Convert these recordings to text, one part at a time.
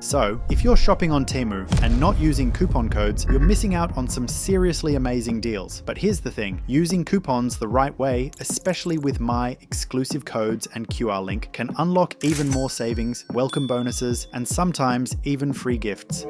So, if you're shopping on Temu and not using coupon codes, you're missing out on some seriously amazing deals. But here's the thing, using coupons the right way, especially with my exclusive codes and QR link, can unlock even more savings, welcome bonuses, and sometimes even free gifts.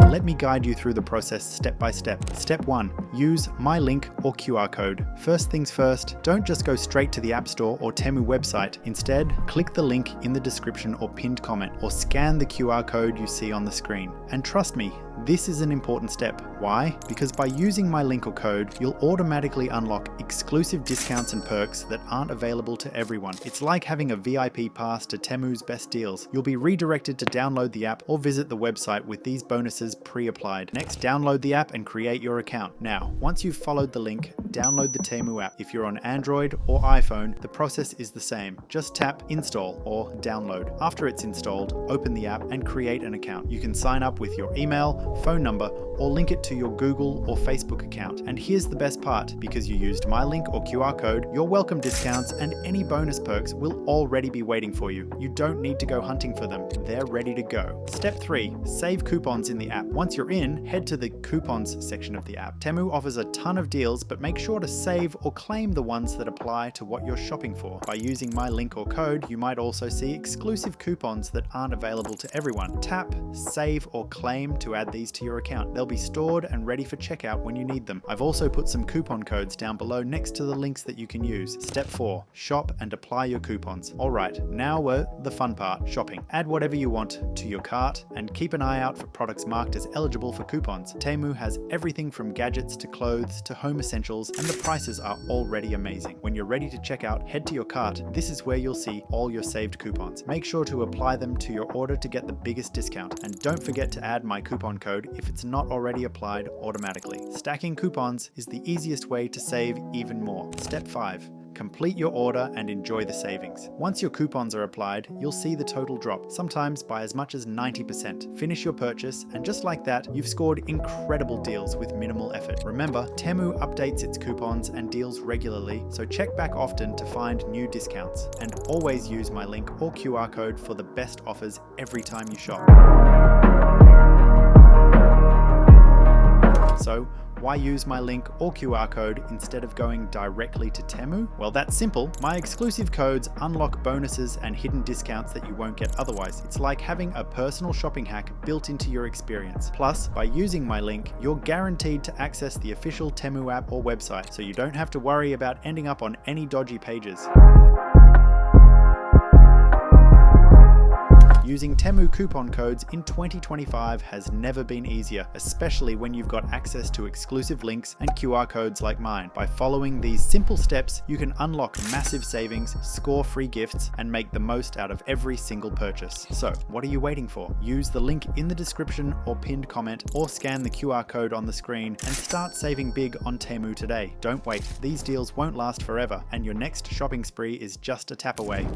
Let me guide you through the process step by step. Step 1. Use my link or QR code. First things first, don't just go straight to the App Store or Temu website. Instead, click the link in the description or pinned comment, or scan the QR code you see on the screen. And trust me, this is an important step. Why? Because by using my link or code, you'll automatically unlock exclusive discounts and perks that aren't available to everyone. It's like having a VIP pass to Temu's best deals. You'll be redirected to download the app or visit the website with these bonuses pre-applied. Next, download the app and create your account. Now, once you've followed the link, download the Temu app. If you're on Android or iPhone, the process is the same. Just tap install or download. After it's installed, open the app and create an account. You can sign up with your email, phone number, or link it to your Google or Facebook account. And here's the best part, because you used my link or QR code, your welcome discounts and any bonus perks will already be waiting for you. You don't need to go hunting for them, they're ready to go. Step 3, save coupons in the app. Once you're in, head to the coupons section of the app. Temu offers a ton of deals, but make sure to save or claim the ones that apply to what you're shopping for. By using my link or code, you might also see exclusive coupons that aren't available to everyone. Tap, save, or claim to add these to your account. They'll be stored and ready for checkout when you need them. I've also put some coupon codes down below next to the links that you can use. Step 4, shop and apply your coupons. Alright, now the fun part, shopping. Add whatever you want to your cart and keep an eye out for products marked as eligible for coupons. Temu has everything from gadgets to clothes to home essentials, and the prices are already amazing. When you're ready to check out, head to your cart. This is where you'll see all your saved coupons. Make sure to apply them to your order to get the biggest discount, and don't forget to add my coupon code if it's not already applied automatically. Stacking coupons is the easiest way to save even more. Step 5. Complete your order and enjoy the savings. Once your coupons are applied, you'll see the total drop, sometimes by as much as 90%. Finish your purchase, and just like that, you've scored incredible deals with minimal effort. Remember, Temu updates its coupons and deals regularly, so check back often to find new discounts. And always use my link or QR code for the best offers every time you shop. So, why use my link or QR code instead of going directly to Temu? Well, that's simple. My exclusive codes unlock bonuses and hidden discounts that you won't get otherwise. It's like having a personal shopping hack built into your experience. Plus, by using my link, you're guaranteed to access the official Temu app or website, so you don't have to worry about ending up on any dodgy pages. Using Temu coupon codes in 2025 has never been easier, especially when you've got access to exclusive links and QR codes like mine. By following these simple steps, you can unlock massive savings, score free gifts, and make the most out of every single purchase. So, what are you waiting for? Use the link in the description or pinned comment, or scan the QR code on the screen and start saving big on Temu today. Don't wait, these deals won't last forever, and your next shopping spree is just a tap away.